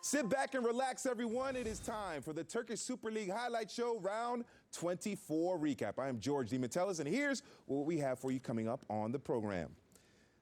Sit back and relax, everyone. It is time for the Turkish Super League Highlight Show Round 24 recap. I am George DiMattelis, and here's what we have for you coming up on the program.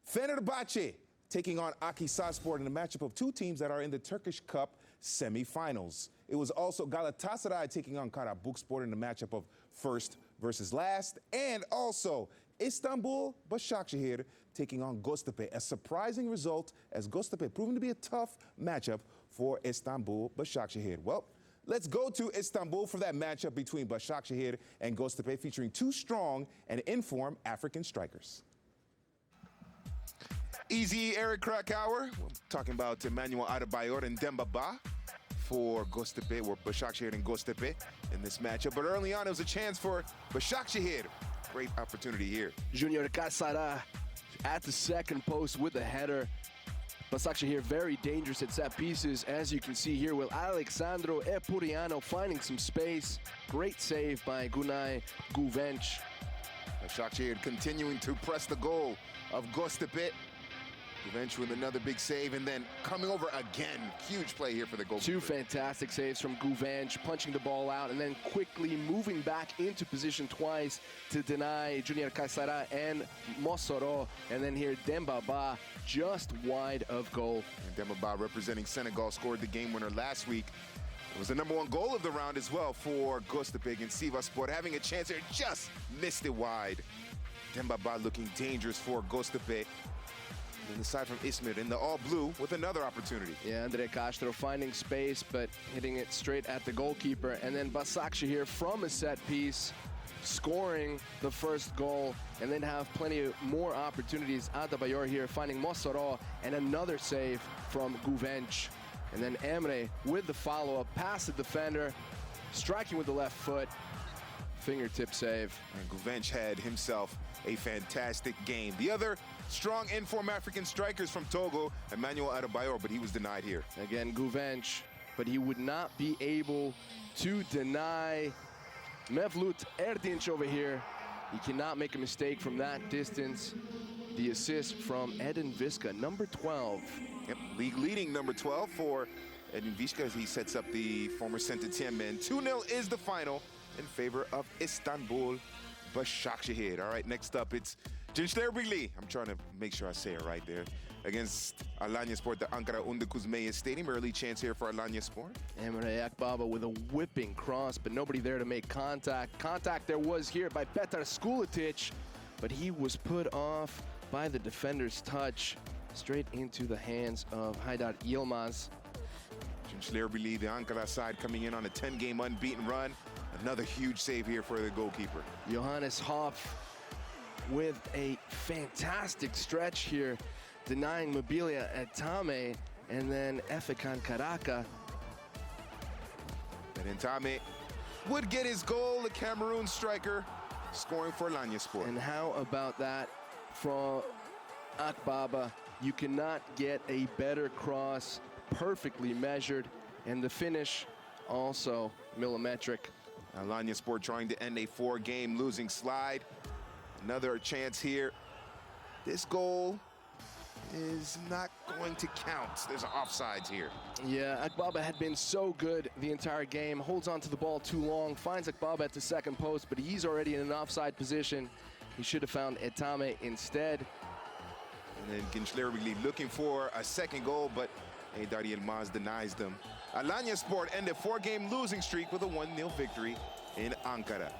Fenerbahce taking on Akhisar in a matchup of two teams that are in the Turkish Cup semifinals. It was also Galatasaray taking on Karabukspor in a matchup of first versus last, and also Istanbul Başakşehir taking on Göztepe. A surprising result as Göztepe proving to be a tough matchup for Istanbul Başakşehir. Well, let's go to Istanbul for that matchup between Başakşehir and Göztepe, featuring two strong and in-form African strikers. Easy Eric Krakauer. We're talking about Emmanuel Adebayor and Demba Ba for Göztepe, or Başakşehir and Göztepe in this matchup. But early on, it was a chance for Başakşehir. Great opportunity here. Junior Akhisar at the second post with the header. Başakşehir very dangerous at set pieces, as you can see here with Alexandro Epuriano finding some space. Great save by Gunay Guvenç. Başakşehir continuing to press the goal of Göztepe. Guvenç with another big save, and then coming over again. Huge play here for the goalkeeper. Two fantastic saves from Guvenç, punching the ball out and then quickly moving back into position twice to deny Junior Akhisar and Mosoro. And then here Demba Ba just wide of goal. And Demba Ba, representing Senegal, scored the game winner last week. It was the #1 goal of the round as well for Göztepe against Sivasspor, having a chance here, just missed it wide. Demba Ba looking dangerous for Göztepe. And aside from Ismir in the all-blue with another opportunity. Yeah, Andre Castro finding space, but hitting it straight at the goalkeeper. And then Başakşehir from a set piece, scoring the first goal, and then have plenty of more opportunities. Adebayor here finding Mosoro, and another save from Guvenç. And then Emre with the follow-up, past the defender, striking with the left foot, fingertip save. And Guvenç had himself a fantastic game. The other strong in-form African strikers from Togo, Emmanuel Adebayor, but he was denied here. Again, Guvenç, but he would not be able to deny Mevlut Erdinç over here. He cannot make a mistake from that distance. The assist from Edin Visca, number 12. Yep, league leading number 12 for Edin Visca as he sets up the former Saint-Etienne man. 2-0 is the final in favor of Istanbul Başakşehir. All right, next up, it's Gençlerbirliği. I'm trying to make sure I say it right there. Against Alanyaspor, the Ankara Undukuzmeye Stadium. Early chance here for Alanyaspor. Emre Akbaba with a whipping cross, but nobody there to make contact. Contact there was here by Petar Skuletic, but he was put off by the defender's touch, straight into the hands of Haydar Yilmaz. Gençlerbirliği, the Ankara side, coming in on a 10-game unbeaten run. Another huge save here for the goalkeeper. Johannes Hoff with a fantastic stretch here, denying Mobilia Etame, and then Efekan Karaka. And Etame would get his goal, the Cameroon striker, scoring for Alanyaspor. And how about that from Akbaba? You cannot get a better cross, perfectly measured, and the finish also millimetric. Alanyaspor trying to end a 4-game losing slide. Another chance here. This goal is not going to count. There's an offsides here. Yeah, Akbaba had been so good the entire game. Holds on to the ball too long, finds Akbaba at the second post, but he's already in an offside position. He should have found Etame instead. And then Gençlerbirliği looking for a second goal, but Haydar Yilmaz denies them. Alanyaspor ended a 4-game losing streak with a 1-0 victory in Ankara.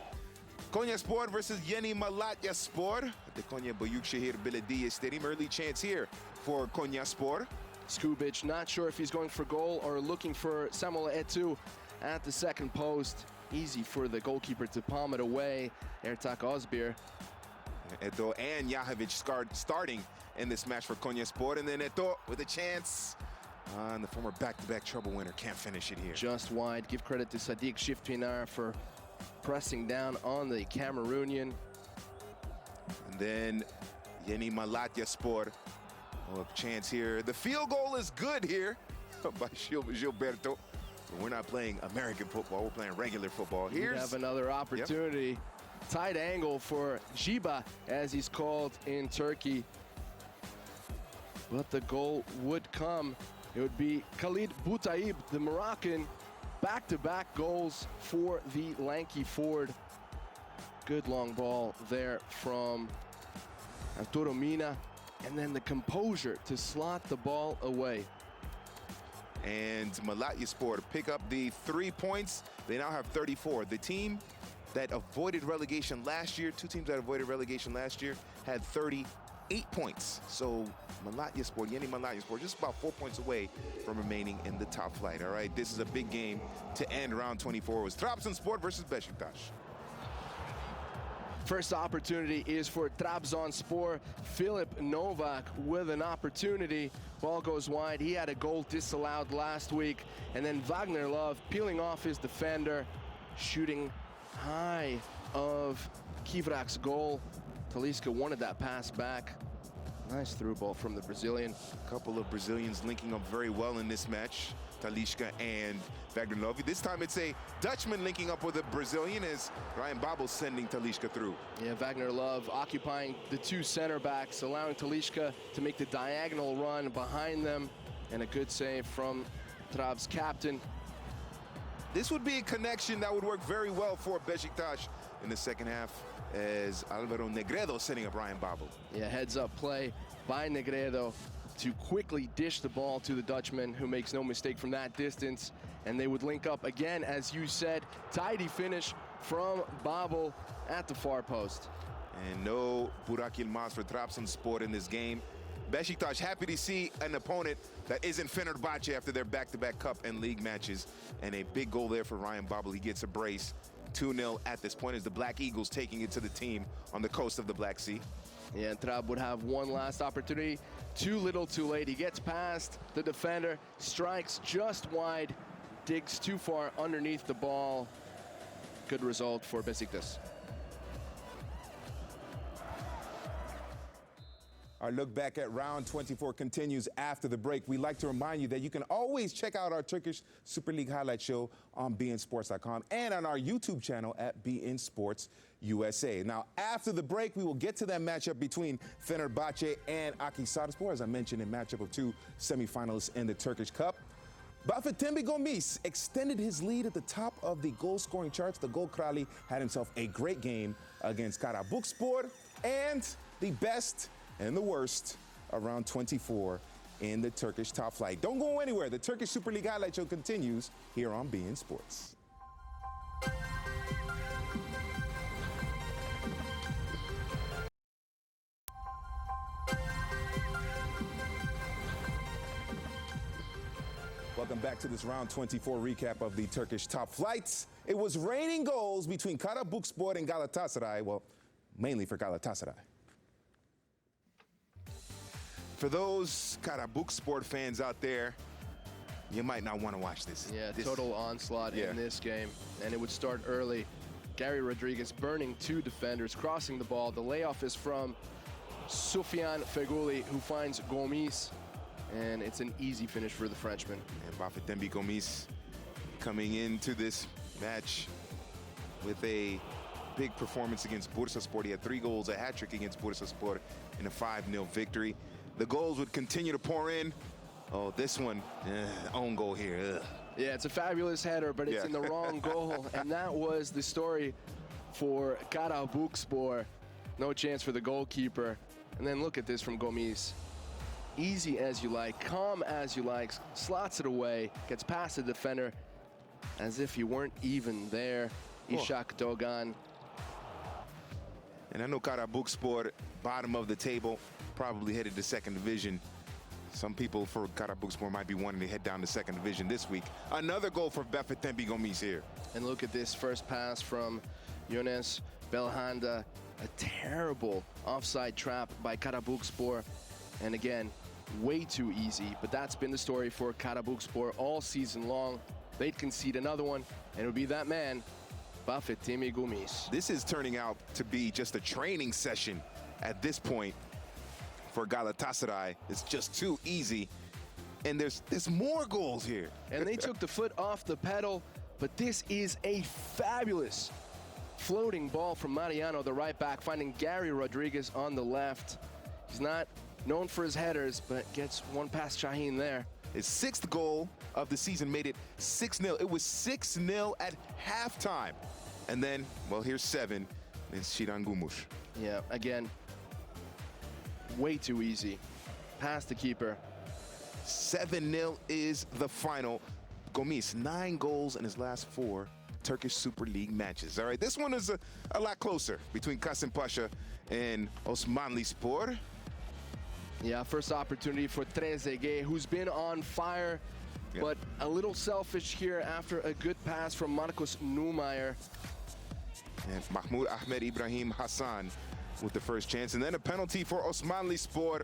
Konyaspor versus Yeni Malatyaspor at the Konya Büyükşehir Belediye Stadium. Early chance here for Konyaspor. Skubic not sure if he's going for goal or looking for Samuel Eto'o at the second post. Easy for the goalkeeper to palm it away. Ertak Özbir. Eto'o and Yahovic starting in this match for Konyaspor, and then Eto'o with a chance. And the former back-to-back treble winner can't finish it here. Just wide. Give credit to Sadiq Shifpinar for pressing down on the Cameroonian. And then Yeni Malatyaspor. Oh, a chance here. The field goal is good here by Gilberto. But we're not playing American football. We're playing regular football. We have another opportunity. Yep. Tight angle for Jiba, as he's called in Turkey. But the goal would come it would be Khalid Boutaib, the Moroccan. Back-to-back goals for the lanky forward. Good long ball there from Arturo Mina, and then the composure to slot the ball away. And Malatyaspor to pick up the 3 points. They now have 34. The team that avoided relegation last year, two teams that avoided relegation last year, had 38 points. So Malatyaspor, Yeni Malatyaspor, just about 4 points away from remaining in the top flight. All right, this is a big game to end round 24. It was Trabzonspor versus Beşiktaş. First opportunity is for Trabzonspor. Filip Novak with an opportunity. Ball goes wide. He had a goal disallowed last week. And then Wagner Love peeling off his defender, shooting high of Kivrak's goal. Talisca wanted that pass back. Nice through ball from the Brazilian. A couple of Brazilians linking up very well in this match. Talisca and Wagner Love. This time it's a Dutchman linking up with a Brazilian as Ryan Babel sending Talisca through. Yeah, Wagner Love occupying the two center backs, allowing Talisca to make the diagonal run behind them, and a good save from Trab's captain. This would be a connection that would work very well for Beşiktaş in the second half as Alvaro Negredo setting up Ryan Babel. Yeah, heads up play by Negredo to quickly dish the ball to the Dutchman, who makes no mistake from that distance. And they would link up again, as you said. Tidy finish from Babel at the far post. And no Burak Yilmaz for Trabzonspor in this game. Beşiktaş happy to see an opponent that isn't Fenerbahce after their back-to-back cup and league matches. And a big goal there for Ryan Babel. He gets a brace. 2-0 at this point as the Black Eagles taking it to the team on the coast of the Black Sea. Yeah, and Trab would have one last opportunity. Too little, too late. He gets past the defender, strikes just wide, digs too far underneath the ball. Good result for Beşiktaş. Our look back at round 24 continues after the break. We'd like to remind you that you can always check out our Turkish Super League Highlight Show on beINSports.com and on our YouTube channel at beIN Sports USA. Now, after the break, we will get to that matchup between Fenerbahce and Akhisar, as I mentioned, a matchup of two semifinalists in the Turkish Cup. Bafetimbi Gomis extended his lead at the top of the goal-scoring charts. The Gol Krali had himself a great game against Karabukspor, and the best and the worst around 24 in the Turkish top flight. Don't go anywhere. The Turkish Super League Highlight Show continues here on beIN Sports. Welcome back to this round 24 recap of the Turkish top flights. It was raining goals between Karabukspor and Galatasaray. Well, mainly for Galatasaray. For those Karabukspor fans out there, you might not want to watch this. Yeah, total onslaught in this game, and it would start early. Gary Rodriguez burning two defenders, crossing the ball. The layoff is from Soufiane Feghouli, who finds Gomis, and it's an easy finish for the Frenchman. And Bafetimbi Gomis coming into this match with a big performance against Bursaspor. He had 3 goals, a hat-trick against Bursaspor in a 5-0 victory. The goals would continue to pour in. Oh, this one, own goal here. Ugh. Yeah, it's a fabulous header, but it's in the wrong goal. And that was the story for Karabukspor. No chance for the goalkeeper. And then look at this from Gomis. Easy as you like, calm as you like, slots it away, gets past the defender as if you weren't even there. Ishak Dogan. And I know Karabukspor, bottom of the table, probably headed to second division. Some people for Karabukspor might be wanting to head down to second division this week. Another goal for Bafetimbi Gomis here. And look at this first pass from Younes Belhanda. A terrible offside trap by Karabukspor. And again, way too easy. But that's been the story for Karabukspor all season long. They'd concede another one, and it would be that man, Bafetimbi Gomis. This is turning out to be just a training session at this point for Galatasaray. It's just too easy. And there's more goals here. And they took the foot off the pedal, but this is a fabulous floating ball from Mariano, the right back, finding Gary Rodriguez on the left. He's not known for his headers, but gets one past Shaheen there. His 6th goal of the season made it 6-0. It was 6-0 at halftime. And then, well, here's 7. It's Shiran Gumush. Yeah, again, way too easy. Past the keeper. 7-0 is the final. Gomis, 9 goals in his last 4 Turkish Super League matches. All right, this one is a lot closer between Kasımpaşa and Osmanlıspor. Yeah, first opportunity for Trezeguet, who's been on fire, but a little selfish here after a good pass from Marcus Neumayr. And Mahmoud Ahmed Ibrahim Hassan with the first chance. And then a penalty for Osmanlıspor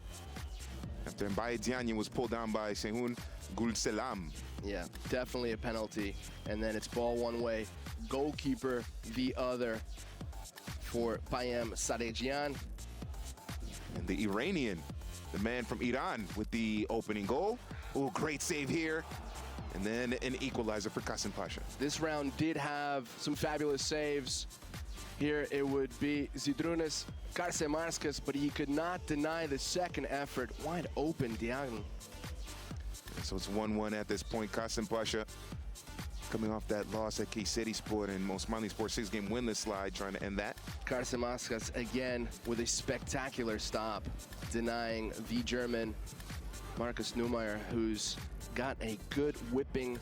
after Mbaye Diagne was pulled down by Sehun Gülselam. Yeah, definitely a penalty. And then it's ball one way, goalkeeper the other for Payam Sarejian. And the Iranian, the man from Iran with the opening goal. Oh, great save here. And then an equalizer for Kasımpaşa. This round did have some fabulous saves. Here it would be Zydrunas Karsemarskas, but he could not deny the second effort. Wide open, Diagne. So it's 1-1 at this point. Kasımpaşa coming off that loss at Kayserispor and Osmanlıspor 6-game winless slide, trying to end that. Karsemarskas again with a spectacular stop, denying the German Marcus Neumayr, who's got a good whipping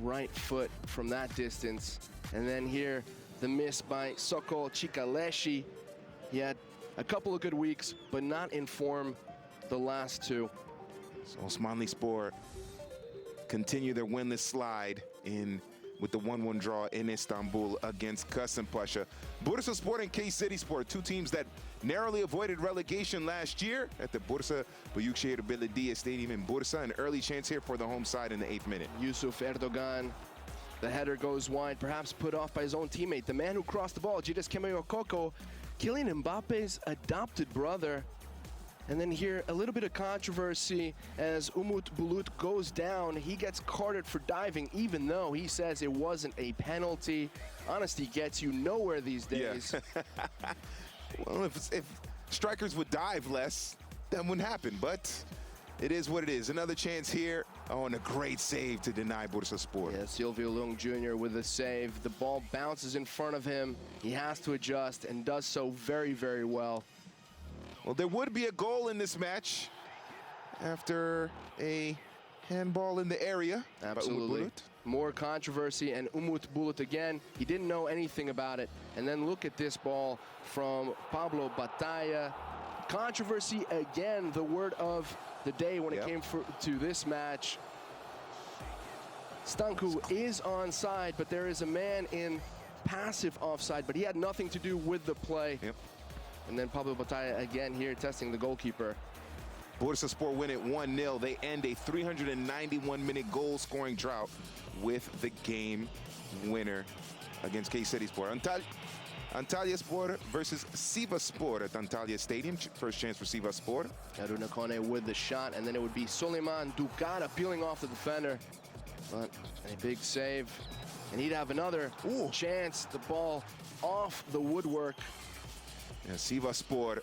right foot from that distance. And then here, the miss by Sokol Chikaleshi. He had a couple of good weeks, but not in form the last 2. So Osmanlıspor continue their winless slide with the 1-1 draw in Istanbul against Kasımpaşa. Bursaspor and Kayserispor, 2 teams that narrowly avoided relegation last year at the Bursa Büyükşehir Belediye Stadium in Bursa. An early chance here for the home side in the 8th minute. Yusuf Erdogan, the header goes wide, perhaps put off by his own teammate. The man who crossed the ball, Gides Kemeyokoko, Kylian Mbappe's adopted brother. And then here, a little bit of controversy as Umut Bulut goes down. He gets carded for diving, even though he says it wasn't a penalty. Honesty gets you nowhere these days. Yeah. Well, if strikers would dive less, that wouldn't happen. But it is what it is. Another chance here. Oh, and a great save to deny Bursaspor. Yeah, Silvio Lung Jr. with a save. The ball bounces in front of him. He has to adjust and does so very, very well. Well, there would be a goal in this match after a handball in the area. Absolutely. More controversy, and Umut Bulut again, he didn't know anything about it. And then look at this ball from Pablo Batalla. Controversy again, the word of the day when it came to this match. Stanku is onside, but there is a man in passive offside, but he had nothing to do with the play. Yep. And then Pablo Batalla again here testing the goalkeeper. Bursaspor win it 1-0. They end a 391-minute goal-scoring drought with the game winner against Kayserispor. Antalyaspor versus Sivasspor at Antalya Stadium. First chance for Sivasspor. Haruna Kone with the shot, and then it would be Suleiman Dukara peeling off the defender. But a big save, and he'd have another chance. The ball off the woodwork. Yeah, Sivasspor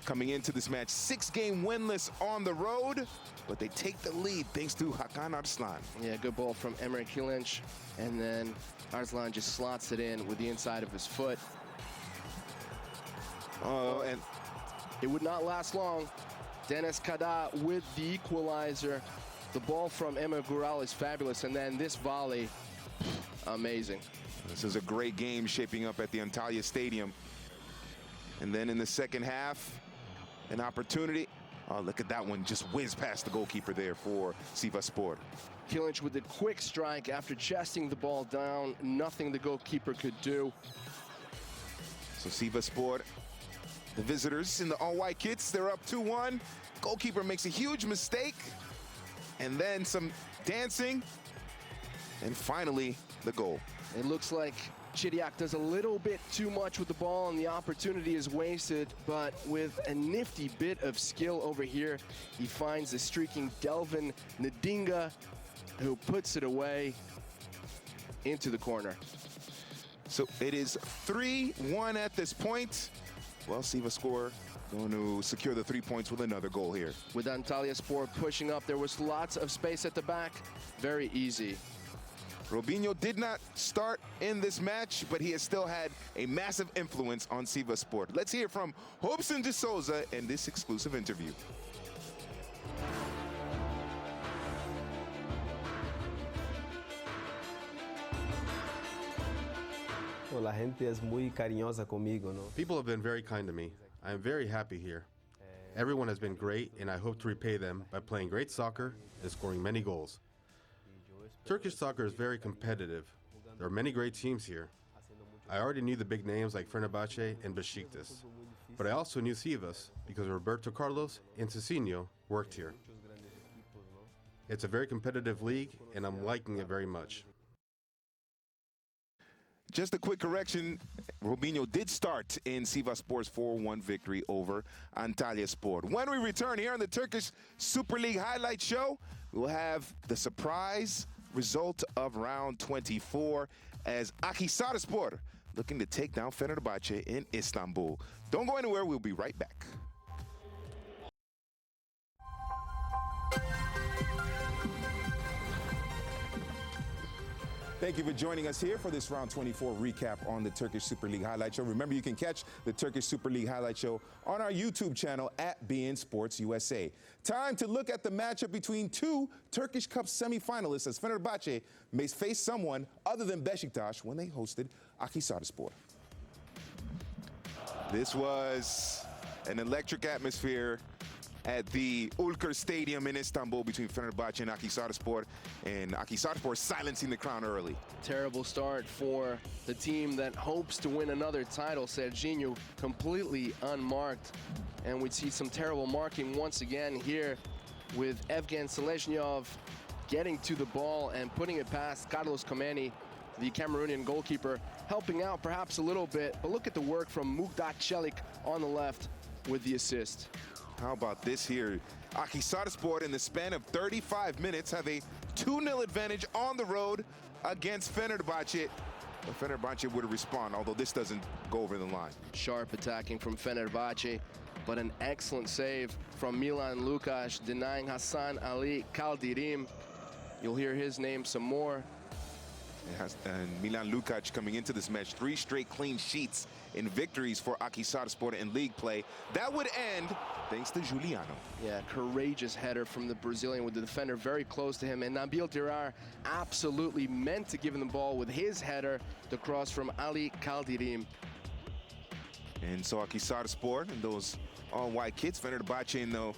coming into this match 6-game winless on the road, but they take the lead thanks to Hakan Arslan. Yeah, good ball from Emre Kilinç, and then Arslan just slots it in with the inside of his foot. Oh, and it would not last long. Dennis Kada with the equalizer. The ball from Emre Gural is fabulous, and then this volley, amazing. This is a great game shaping up at the Antalya Stadium. And then in the second half, an opportunity. Oh, look at that one, just whizzed past the goalkeeper there for Sivasspor. Kilinç with the quick strike after chesting the ball down. Nothing the goalkeeper could do. So Sivasspor, the visitors in the all-white kits, they're up 2-1. Goalkeeper makes a huge mistake. And then some dancing. And finally, the goal. It looks like Chidiak does a little bit too much with the ball and the opportunity is wasted, but with a nifty bit of skill over here, he finds the streaking Delvin Ndinga, who puts it away into the corner. So it is 3-1 at this point. Well, Sivasspor going to secure the 3 points with another goal here. With Antalyaspor pushing up, there was lots of space at the back. Very easy. Robinho did not start in this match, but he has still had a massive influence on Sivaspor. Let's hear from Robson de Souza in this exclusive interview. La gente es muy cariñosa conmigo, ¿no? People have been very kind to me. I am very happy here. Everyone has been great, and I hope to repay them by playing great soccer and scoring many goals. Turkish soccer is very competitive. There are many great teams here. I already knew the big names like Fenerbahce and Besiktas, but I also knew Sivas because Roberto Carlos and Cicinho worked here. It's a very competitive league, and I'm liking it very much. Just a quick correction, Robinho did start in Sivaspor's 4-1 victory over Antalyaspor. When we return here on the Turkish Super League Highlight Show, we'll have the surprise result of round 24 as Akhisar looking to take down Fenerbahce in Istanbul. Don't go anywhere, we'll be right back. Thank you for joining us here for this round 24 recap on the Turkish Super League Highlight Show. Remember, you can catch the Turkish Super League Highlight Show on our YouTube channel at beIN Sports USA. Time to look at the matchup between two Turkish Cup semifinalists as Fenerbahce may face someone other than Besiktas when they hosted Akhisarspor. This was an electric atmosphere at the Ulker Stadium in Istanbul between Fenerbahce and Akhisarspor silencing the crowd early. Terrible start for the team that hopes to win another title. Serginho completely unmarked, and we see some terrible marking once again here with Evgen Seleznyov getting to the ball and putting it past Carlos Kameni, the Cameroonian goalkeeper, helping out perhaps a little bit, but look at the work from Mugdat Çelik on the left with the assist. How about this here? Akhisarspor in the span of 35 minutes have a 2-0 advantage on the road against Fenerbahce. But Fenerbahce would respond, although this doesn't go over the line. Sharp attacking from Fenerbahce, but an excellent save from Milan Lukash, denying Hassan Ali Kaldirim. You'll hear his name some more. And Milan Lukac coming into this match, 3 straight clean sheets in victories for Akhisarspor in league play. That would end thanks to Juliano. Yeah, courageous header from the Brazilian with the defender very close to him. And Nabil Dirar absolutely meant to give him the ball with his header, the cross from Ali Kaldirim. And so Akhisarspor and those all-white kits, Fenerbahce in the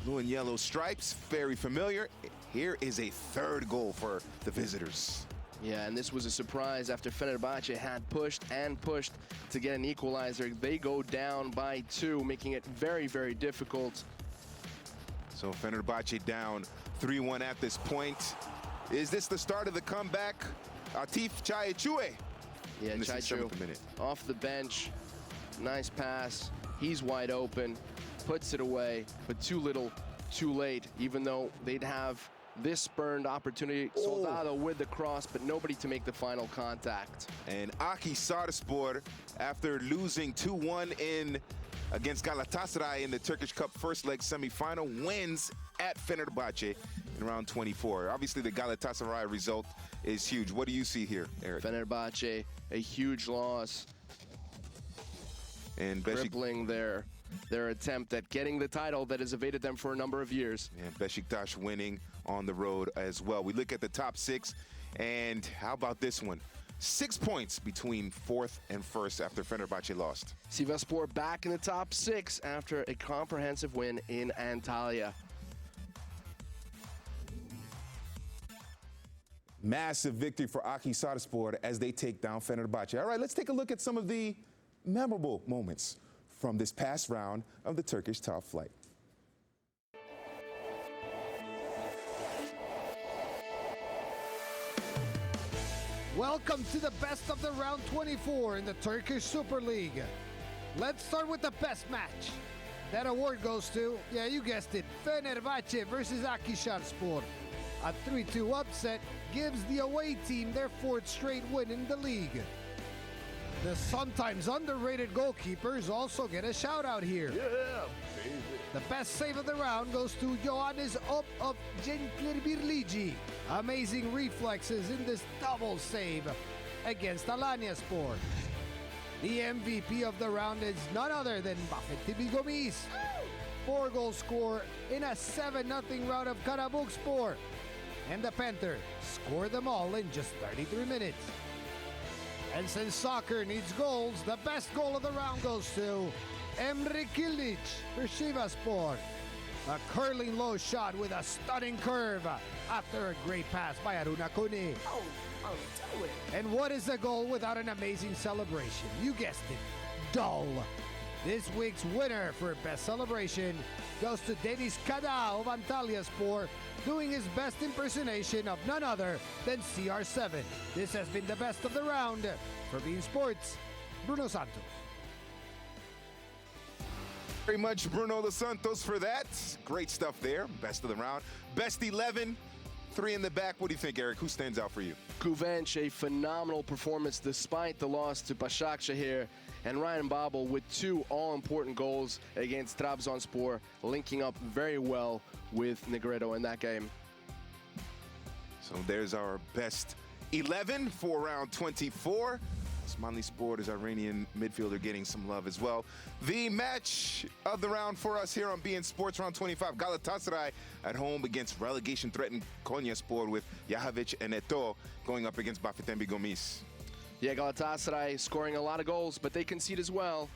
blue and yellow stripes, very familiar. Here is a 3rd goal for the visitors. Yeah, and this was a surprise after Fenerbahce had pushed and pushed to get an equalizer. They go down by 2, making it very, very difficult. So Fenerbahce down 3-1 at this point. Is this the start of the comeback? Atif Chaichue. Yeah, Chaichu off the bench. Nice pass. He's wide open. Puts it away, but too little, too late, even though they'd have this spurned opportunity. Soldado with the cross, but nobody to make the final contact. And Akhisarspor, after losing 2-1 against Galatasaray in the Turkish Cup first leg semifinal, wins at Fenerbahce in round 24. Obviously, the Galatasaray result is huge. What do you see here, Eric? Fenerbahce, a huge loss. And crippling their attempt at getting the title that has evaded them for a number of years. And Besiktas winning on the road as well. We look at the top 6, and how about this one? 6 points between 4th and 1st after Fenerbahce lost. Sivaspor back in the top 6 after a comprehensive win in Antalya. Massive victory for Akhisarspor as they take down Fenerbahce. All right, let's take a look at some of the memorable moments from this past round of the Turkish top flight. Welcome to the best of the round 24 in the Turkish Super League. Let's start with the best match. That award goes to, yeah, you guessed it, Fenerbahce versus Akhisarspor. A 3-2 upset gives the away team their 4th straight win in the league. The sometimes underrated goalkeepers also get a shout out here. Yeah, baby. The best save of the round goes to Ioannis of Genklebirligi. Amazing reflexes in this double save against Alanyaspor. The MVP of the round is none other than Bafetimbi Gomis. 4-goal score in a 7-0 rout of Karabukspor. And the Panther scored them all in just 33 minutes. And since soccer needs goals, the best goal of the round goes to Emre Kilic for Bursaspor. A curling low shot with a stunning curve after a great pass by Aruna Kuni. Do it. And what is a goal without an amazing celebration? You guessed it, dull. This week's winner for best celebration goes to Denis Kada of Antalyaspor, doing his best impersonation of none other than CR7. This has been the best of the round. For beIN Sports, Bruno Santos. Very much Bruno Dos Santos for that. Great stuff there. Best of the round. Best 11. 3 in the back. What do you think, Eric? Who stands out for you? Kuvench, a phenomenal performance despite the loss to Başakşehir, and Ryan Babel with 2 all-important goals against Trabzonspor, linking up very well with Negredo in that game. So there's our best 11 for round 24. Osmanli Sport is Iranian midfielder getting some love as well. The match of the round for us here on beIN Sports round 25. Galatasaray at home against relegation-threatened Konyaspor with Yahovic and Eto'o going up against Bafetimbi Gomis. Yeah, Galatasaray scoring a lot of goals, but they concede as well.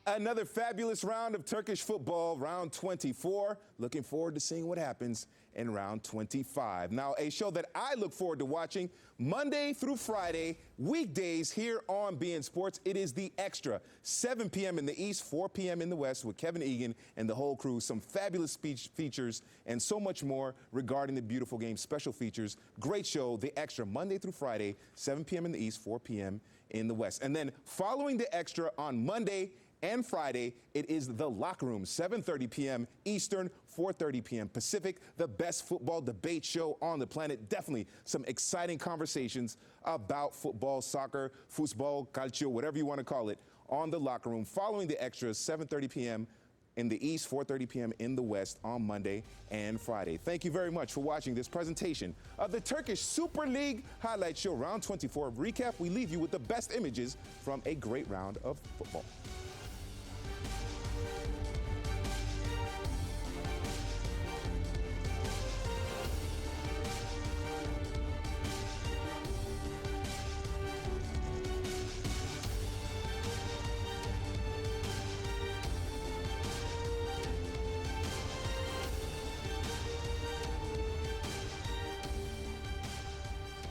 Another fabulous round of Turkish football, round 24. Looking forward to seeing what happens in round 25. Now, a show that I look forward to watching Monday through Friday, weekdays here on beIN Sports. It is The Extra, 7 p.m. in the East, 4 p.m. in the West with Kevin Egan and the whole crew. Some fabulous speech features and so much more regarding the beautiful game. Special features. Great show, The Extra, Monday through Friday, 7 p.m. in the East, 4 p.m. in the West. And then following The Extra on Monday and Friday, it is The Locker Room, 7:30 p.m. Eastern, 4:30 p.m. Pacific, the best football debate show on the planet. Definitely some exciting conversations about football, soccer, football, calcio, whatever you want to call it, on The Locker Room. Following The Extras, 7:30 p.m. in the East, 4:30 p.m. in the West on Monday and Friday. Thank you very much for watching this presentation of the Turkish Super League Highlight Show Round 24 recap. We leave you with the best images from a great round of football.